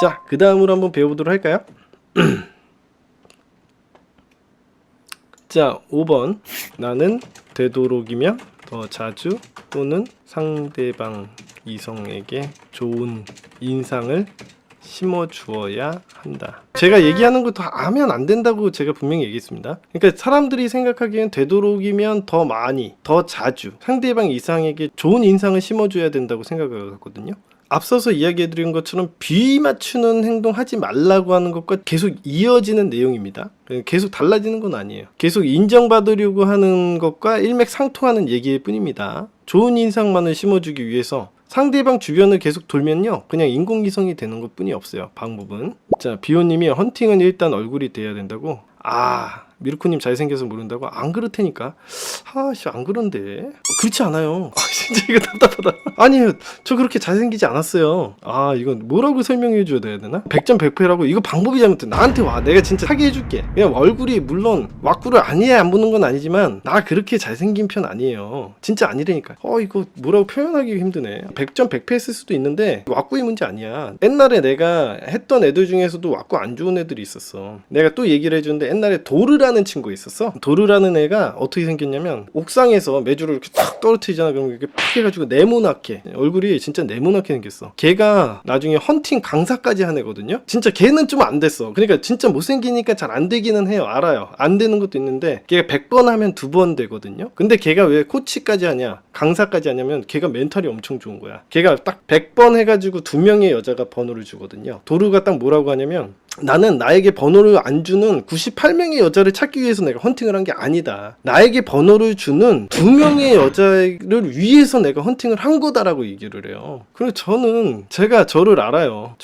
자, 그 다음으로 한번 배워보도록 할까요? 자, 5번. 나는 되도록이면 더 자주 또는 상대방 이성에게 좋은 인상을 심어주어야 한다. 제가 얘기하는 거 다 하면 안 된다고 제가 분명히 얘기했습니다. 그러니까 사람들이 생각하기엔 되도록이면 더 많이, 더 자주 상대방 이상에게 좋은 인상을 심어줘야 된다고 생각을 하거든요. 앞서서 이야기해드린 것처럼 비위 맞추는 행동 하지 말라고 하는 것과 계속 이어지는 내용입니다. 계속 달라지는 건 아니에요. 계속 인정받으려고 하는 것과 일맥상통하는 얘기일 뿐입니다. 좋은 인상만을 심어주기 위해서 상대방 주변을 계속 돌면요, 그냥 인공위성이 되는 것 뿐이 없어요. 방법은. 자, 비호님이 헌팅은 일단 얼굴이 돼야 된다고. 미르코님 잘생겨서 모른다고? 안 그렇다니까. 안 그런데. 그렇지 않아요. 진짜 이거 답답하다. 아니에요, 저 그렇게 잘생기지 않았어요. 이건 뭐라고 설명해 줘야 되나? 100점 100패라고. 이거 방법이 잘못돼. 나한테 와, 내가 진짜 사기 해줄게. 그냥 얼굴이 물론 왁구를 아니야 안 보는 건 아니지만 나 그렇게 잘생긴 편 아니에요. 진짜 아니라니까. 이거 뭐라고 표현하기 힘드네. 100점 100패 했을 수도 있는데 왁구의 문제 아니야. 옛날에 내가 했던 애들 중에서도 왁구 안 좋은 애들이 있었어. 내가 또 얘기를 해주는데, 옛날에 도르라는 친구 있었어. 도르라는 애가 어떻게 생겼냐면, 옥상에서 메주를 이렇게 탁 떨어뜨리잖아. 그러면 이렇게 팍 해가지고 네모나게, 얼굴이 진짜 네모나게 생겼어. 걔가 나중에 헌팅 강사까지 한 애거든요. 진짜 걔는 좀 안 됐어. 그러니까 진짜 못생기니까 잘 안 되기는 해요. 알아요. 안 되는 것도 있는데 걔가 100번 하면 2번 되거든요. 근데 걔가 왜 코치까지 하냐, 강사까지 하냐면 걔가 멘탈이 엄청 좋은 거야. 걔가 딱 100번 해가지고 2명의 여자가 번호를 주거든요. 도르가 딱 뭐라고 하냐면, 나는 나에게 번호를 안 주는 98명의 여자를 찾기 위해서 내가 헌팅을 한 게 아니다. 나에게 번호를 주는 2명의 여자를 위해서 내가 헌팅을 한 거다라고 얘기를 해요. 그리고 제가 저를 알아요.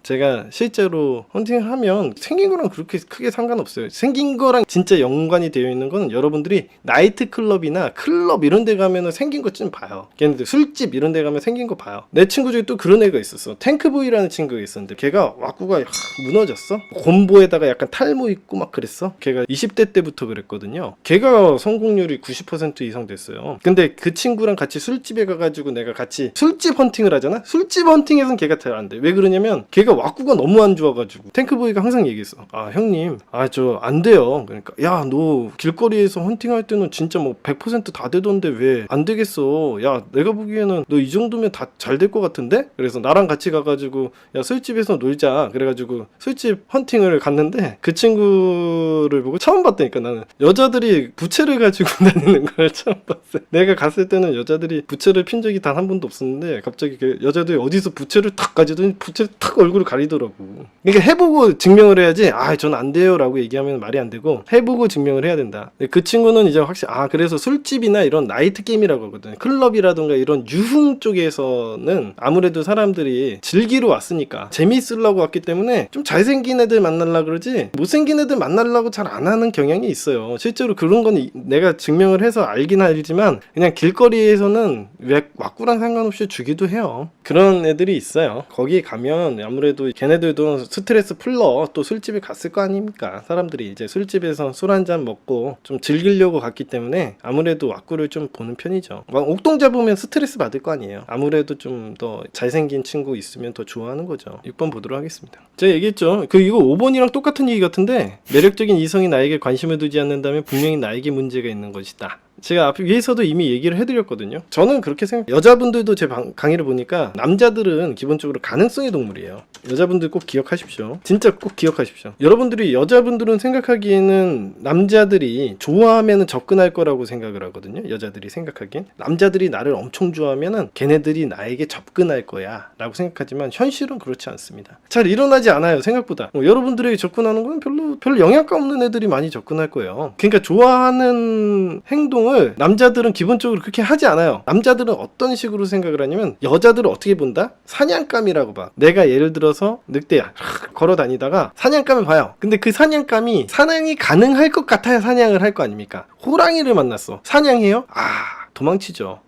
제가 실제로 헌팅을 하면 생긴 거랑 그렇게 크게 상관없어요. 생긴 거랑 진짜 연관이 되어 있는 거는, 여러분들이 나이트클럽이나 클럽 이런 데 가면은 생긴 거 좀 봐요. 걔네들 술집 이런 데 가면 생긴 거 봐요. 내 친구 중에 또 그런 애가 있었어. 탱크보이라는 친구가 있었는데 걔가 왁구가 무너졌어. 곰보에다가 약간 탈모 있고 막 그랬어. 걔가 20대 때부터 그랬거든요. 걔가 성공률이 90% 이상 됐어요. 근데 그 친구랑 같이 술집에 가가지고 내가 같이 술집 헌팅을 하잖아. 술집 헌팅에서는 걔가 잘 안 돼. 왜 그러냐면 걔가 왁구가 너무 안 좋아가지고. 탱크보이가 항상 얘기했어. 형님, 저 안 돼요. 그러니까, 야, 너 길거리에서 헌팅할 때는 진짜 뭐 100% 다 되던데 왜 안 되겠어? 야, 내가 보기에는 너 이 정도면 다 잘 될 것 같은데? 그래서 나랑 같이 가가지고, 야, 술집에서 놀자. 그래가지고 술집 헌팅을 갔는데, 그 친구를 보고 처음 봤다니까. 나는 여자들이 부채를 가지고 다니는 걸 처음 봤어요. 내가 갔을 때는 여자들이 부채를 핀 적이 단 한 번도 없었는데, 갑자기 여자들이 어디서 부채를 탁 가지더니 부채를 탁 얼굴을 가리더라고. 그러니까 해보고 증명을 해야지. 전 안 돼요 라고 얘기하면 말이 안 되고, 해보고 증명을 해야 된다. 그 친구는 이제 확실히 그래서 술집이나 이런 나이트 게임이라고 하거든요. 클럽이라든가 이런 유흥 쪽에서는 아무래도 사람들이 즐기러 왔으니까, 재미있으려고 왔기 때문에 좀 잘생긴 애들 만나려고 그러지, 못생긴 애들 만나려고 잘 안 하는 경향이 있어요. 실제로 그런 건 내가 증명을 해서 알긴 알지만, 그냥 길거리에서는 왜 왁구랑 상관없이 주기도 해요. 그런 애들이 있어요. 거기 가면 아무래도 걔네들도 스트레스 풀러 또 술집에 갔을 거 아닙니까? 사람들이 이제 술집에서 술 한잔 먹고 좀 즐기려고 갔기 때문에 아무래도 왁구를 좀 보는 편이죠. 옥동자 보면 스트레스 받을 거 아니에요. 아무래도 좀 더 잘생긴 친구 있으면 더 좋아하는 거죠. 6번 보도록 하겠습니다. 제가 얘기했죠. 이거 5번이랑 똑같은 얘기 같은데, 매력적인 이성이 나에게 관심을 두지 않는다면 분명히 나에게 문제가 있는 것이다. 제가 앞에 위에서도 이미 얘기를 해드렸거든요. 저는 그렇게 생각해요. 여자분들도 제 강의를 보니까 남자들은 기본적으로 가능성의 동물이에요. 여자분들 꼭 기억하십시오. 진짜 꼭 기억하십시오. 여자분들은 생각하기에는 남자들이 좋아하면 접근할 거라고 생각을 하거든요. 여자들이 생각하기엔 남자들이 나를 엄청 좋아하면 걔네들이 나에게 접근할 거야 라고 생각하지만, 현실은 그렇지 않습니다. 잘 일어나지 않아요. 생각보다. 여러분들에게 접근하는 건 별로 영향감 없는 애들이 많이 접근할 거예요. 그러니까 좋아하는 행동을 남자들은 기본적으로 그렇게 하지 않아요. 남자들은 어떤 식으로 생각을 하냐면, 여자들을 어떻게 본다? 사냥감이라고 봐. 내가 예를 들어서 늑대야 걸어 다니다가 사냥감을 봐요. 근데 그 사냥감이 사냥이 가능할 것 같아야 사냥을 할 거 아닙니까? 호랑이를 만났어. 사냥해요? 도망치죠.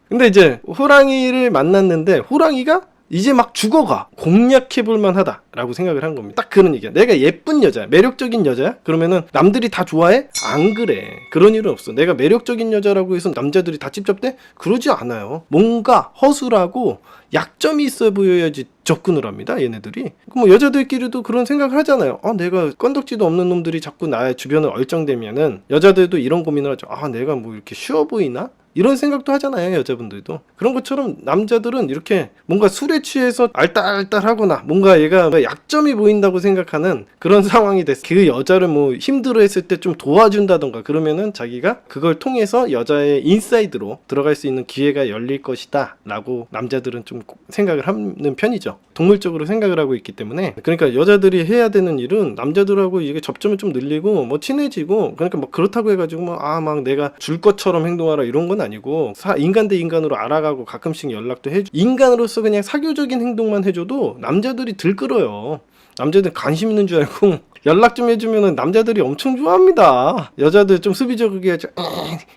근데 이제 호랑이를 만났는데, 호랑이가 이제 막 죽어가. 공략해볼 만하다라고 생각을 한 겁니다. 딱 그런 얘기야. 내가 예쁜 여자야, 매력적인 여자야? 그러면은 남들이 다 좋아해? 안 그래. 그런 일은 없어. 내가 매력적인 여자라고 해서 남자들이 다 찝쩍대? 그러지 않아요. 뭔가 허술하고 약점이 있어 보여야지 접근을 합니다, 얘네들이. 뭐 여자들끼리도 그런 생각을 하잖아요. 내가 건덕지도 없는 놈들이 자꾸 나의 주변을 얼쩡대면은 여자들도 이런 고민을 하죠. 내가 뭐 이렇게 쉬워 보이나? 이런 생각도 하잖아요, 여자분들도. 그런 것처럼 남자들은 이렇게 뭔가 술에 취해서 알딸알딸하거나 뭔가 얘가 약점이 보인다고 생각하는 그런 상황이 됐어. 그 여자를 뭐 힘들어했을 때 좀 도와준다던가 그러면은 자기가 그걸 통해서 여자의 인사이드로 들어갈 수 있는 기회가 열릴 것이다 라고 남자들은 좀 생각을 하는 편이죠. 동물적으로 생각을 하고 있기 때문에. 그러니까 여자들이 해야 되는 일은 남자들하고 이게 접점을 좀 늘리고 뭐 친해지고, 그러니까 막 그렇다고 해가지고 막 내가 줄 것처럼 행동하라 이런 건 아니고, 인간 대 인간으로 알아가고 가끔씩 연락도 해줘. 인간으로서 그냥 사교적인 행동만 해줘도 남자들이 들끓어요. 남자들 관심 있는 줄 알고 연락 좀 해주면은 남자들이 엄청 좋아합니다. 여자들 좀 수비적이게 하죠.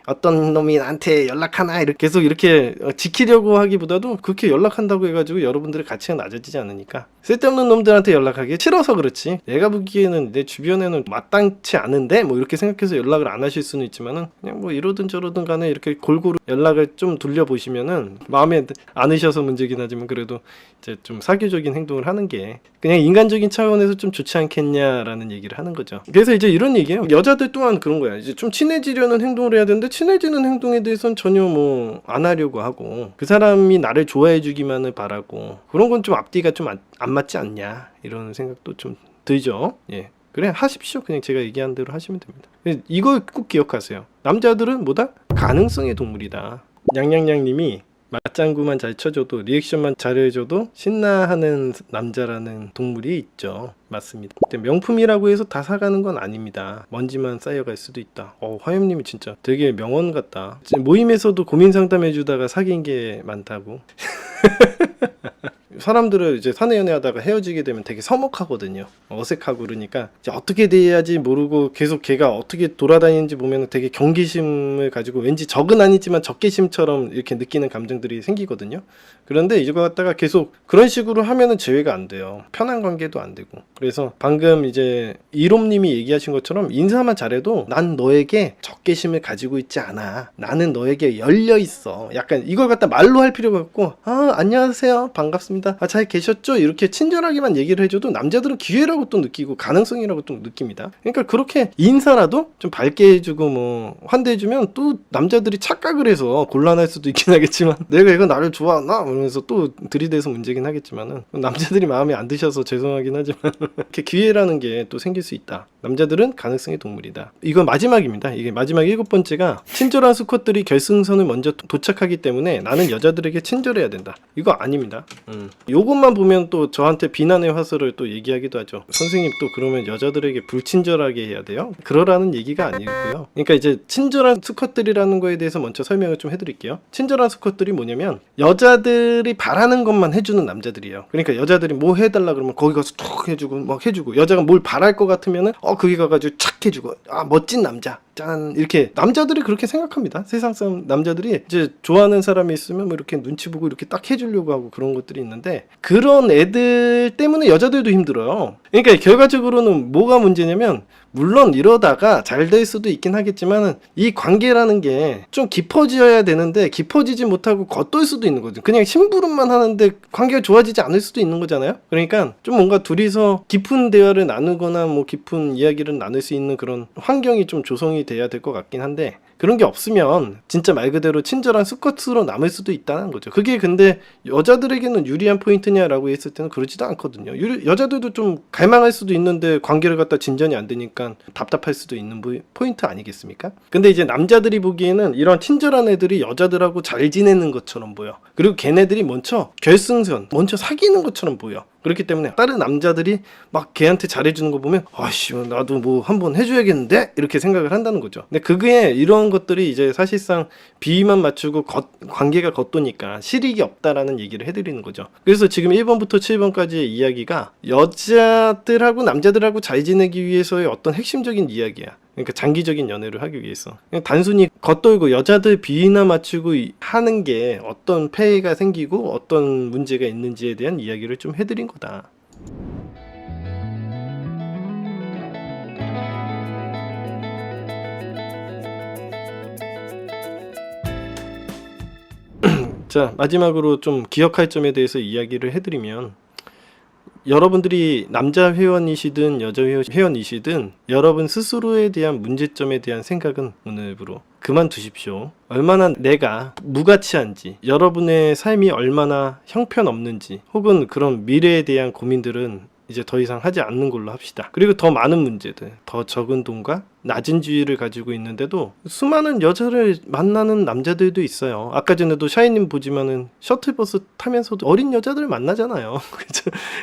어떤 놈이 나한테 연락하나 이렇게 계속 이렇게 지키려고 하기보다도 그렇게 연락한다고 해가지고 여러분들의 가치가 낮아지지 않으니까. 쓸데없는 놈들한테 연락하기 싫어서 그렇지, 내가 보기에는 내 주변에는 마땅치 않은데 뭐 이렇게 생각해서 연락을 안 하실 수는 있지만은 그냥 뭐 이러든 저러든 간에 이렇게 골고루 연락을 좀 돌려보시면은 마음에 안으셔서 문제긴 하지만 그래도 이제 좀 사교적인 행동을 하는 게 그냥 인간적인 차원에서 좀 좋지 않겠냐라는 얘기를 하는 거죠. 그래서 이제 이런 얘기예요. 여자들 또한 그런 거야. 이제 좀 친해지려는 행동을 해야 되는데 친해지는 행동에 대해서는 전혀 뭐 안 하려고 하고, 그 사람이 나를 좋아해 주기만을 바라고, 그런 건 좀 앞뒤가 좀 안 맞지 않냐 이런 생각도 좀 들죠. 예. 그래 하십시오. 그냥 제가 얘기한 대로 하시면 됩니다. 이걸 꼭 기억하세요. 남자들은 뭐다? 가능성의 동물이다. 냥냥냥님이 맞장구만 잘 쳐줘도 리액션만 잘해줘도 신나하는 남자라는 동물이 있죠. 맞습니다. 명품이라고 해서 다 사가는 건 아닙니다. 먼지만 쌓여갈 수도 있다. 화염님이 진짜 되게 명언 같다. 모임에서도 고민 상담해주다가 사귄 게 많다고. 사람들을 이제 사내 연애하다가 헤어지게 되면 되게 서먹하거든요. 어색하고 그러니까 이제 어떻게 대해야지 모르고 계속 걔가 어떻게 돌아다니는지 보면 되게 경계심을 가지고 왠지 적은 아니지만 적개심처럼 이렇게 느끼는 감정들이 생기거든요. 그런데 이거 갖다가 계속 그런 식으로 하면은 제외가 안 돼요. 편한 관계도 안 되고. 그래서 방금 이제 이롬님이 얘기하신 것처럼 인사만 잘해도 난 너에게 적개심을 가지고 있지 않아. 나는 너에게 열려 있어. 약간 이걸 갖다 말로 할 필요가 없고, 안녕하세요, 반갑습니다, 잘 계셨죠? 이렇게 친절하게만 얘기를 해줘도 남자들은 기회라고 또 느끼고 가능성이라고 또 느낍니다. 그러니까 그렇게 인사라도 좀 밝게 해주고 뭐 환대해주면 또 남자들이 착각을 해서 곤란할 수도 있긴 하겠지만 내가 이거 나를 좋아하나? 그러면서 또 들이대서 문제긴 하겠지만은 남자들이 마음에 안 드셔서 죄송하긴 하지만 이렇게 기회라는 게 또 생길 수 있다. 남자들은 가능성의 동물이다. 이건 마지막입니다. 이게 마지막 7번째가 친절한 수컷들이 결승선을 먼저 도착하기 때문에 나는 여자들에게 친절해야 된다. 이거 아닙니다. 요것만 보면 또 저한테 비난의 화살을 또 얘기하기도 하죠. 선생님 또 그러면 여자들에게 불친절하게 해야 돼요? 그러라는 얘기가 아니고요. 그러니까 이제 친절한 수컷들이라는 거에 대해서 먼저 설명을 좀 해드릴게요. 친절한 수컷들이 뭐냐면 여자들이 바라는 것만 해주는 남자들이에요. 그러니까 여자들이 뭐 해달라 그러면 거기 가서 툭 해주고 막 해주고, 여자가 뭘 바랄 것 같으면은 거기 가가지고 착 해주고, 멋진 남자 짠, 이렇게 남자들이 그렇게 생각합니다. 세상 사람 남자들이 이제 좋아하는 사람이 있으면 뭐 이렇게 눈치 보고 이렇게 딱 해주려고 하고 그런 것들이 있는데, 그런 애들 때문에 여자들도 힘들어요. 그러니까 결과적으로는 뭐가 문제냐면, 물론 이러다가 잘 될 수도 있긴 하겠지만 이 관계라는 게 좀 깊어져야 되는데 깊어지지 못하고 겉돌 수도 있는 거죠. 그냥 심부름만 하는데 관계가 좋아지지 않을 수도 있는 거잖아요. 그러니까 좀 뭔가 둘이서 깊은 대화를 나누거나 뭐 깊은 이야기를 나눌 수 있는 그런 환경이 좀 조성이 돼야 될 것 같긴 한데, 그런 게 없으면 진짜 말 그대로 친절한 수컷으로 남을 수도 있다는 거죠. 그게 근데 여자들에게는 유리한 포인트냐라고 했을 때는 그러지도 않거든요. 여자들도 좀 갈망할 수도 있는데 관계를 갖다 진전이 안 되니까 답답할 수도 있는 포인트 아니겠습니까? 근데 이제 남자들이 보기에는 이런 친절한 애들이 여자들하고 잘 지내는 것처럼 보여. 그리고 걔네들이 먼저 결승선, 먼저 사귀는 것처럼 보여. 그렇기 때문에 다른 남자들이 막 걔한테 잘해주는 거 보면 아씨 나도 뭐 한번 해줘야겠는데 이렇게 생각을 한다는 거죠. 근데 그게 이런 것들이 이제 사실상 비위만 맞추고 관계가 겉도니까 실익이 없다라는 얘기를 해드리는 거죠. 그래서 지금 1번부터 7번까지의 이야기가 여자들하고 남자들하고 잘 지내기 위해서의 어떤 핵심적인 이야기야. 그러니까 장기적인 연애를 하기 위해서. 그냥 단순히 겉돌고 여자들 비위나 맞추고 하는 게 어떤 폐해가 생기고 어떤 문제가 있는지에 대한 이야기를 좀 해드린 거다. 자, 마지막으로 좀 기억할 점에 대해서 이야기를 해드리면, 여러분들이 남자 회원이시든 여자 회원이시든 여러분 스스로에 대한 문제점에 대한 생각은 오늘부로 그만두십시오. 얼마나 내가 무가치한지, 여러분의 삶이 얼마나 형편없는지, 혹은 그런 미래에 대한 고민들은 이제 더 이상 하지 않는 걸로 합시다. 그리고 더 많은 문제들, 더 적은 돈과 낮은 지위를 가지고 있는데도 수많은 여자를 만나는 남자들도 있어요. 아까 전에도 샤이님 보지만은 셔틀버스 타면서도 어린 여자들 만나잖아요.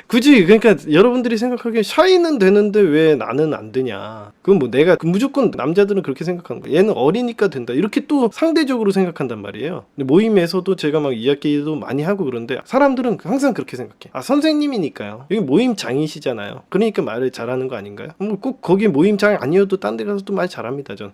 굳이 그러니까 여러분들이 생각하기에 샤이는 되는데 왜 나는 안 되냐. 그건 뭐 내가 무조건 남자들은 그렇게 생각하는 거야. 얘는 어리니까 된다. 이렇게 또 상대적으로 생각한단 말이에요. 근데 모임에서도 제가 막 이야기도 많이 하고 그런데 사람들은 항상 그렇게 생각해. 아, 선생님이니까요. 여기 모임장이시잖아요. 그러니까 말을 잘하는 거 아닌가요? 뭐 꼭 거기 모임장 아니어도 딴 데 가서 또 말 잘합니다, 전.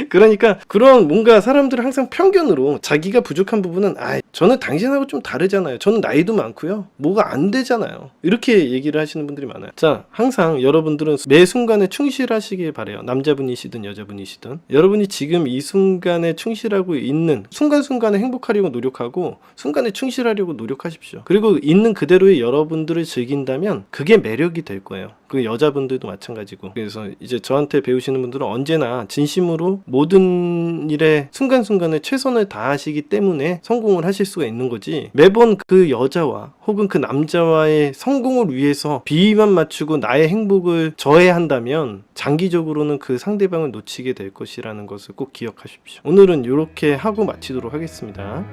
그러니까 그런 뭔가 사람들은 항상 편견으로 자기가 부족한 부분은 저는 당신하고 좀 다르잖아요. 저는 나이도 많고요. 뭐가 안 되잖아요. 이렇게 얘기를 하시는 분들이 많아요. 자, 항상 여러분들은 매 순간에 충실하시길 바래요. 남자분이시든 여자분이시든. 여러분이 지금 이 순간에 충실하고 있는 순간순간에 행복하려고 노력하고 순간에 충실하려고 노력하십시오. 그리고 있는 그대로의 여러분들을 즐긴다면 그게 매력이 될 거예요. 그 여자분들도 마찬가지고. 그래서 이제 저한테 배우시는 분들은 언제나 진심으로 모든 일에 순간순간에 최선을 다하시기 때문에 성공을 하실 수가 있는 거지, 매번 그 여자와 혹은 그 남자와의 성공을 위해서 비위만 맞추고 나의 행복을 저해한다면 장기적으로는 그 상대방을 놓치게 될 것이라는 것을 꼭 기억하십시오. 오늘은 이렇게 하고 마치도록 하겠습니다.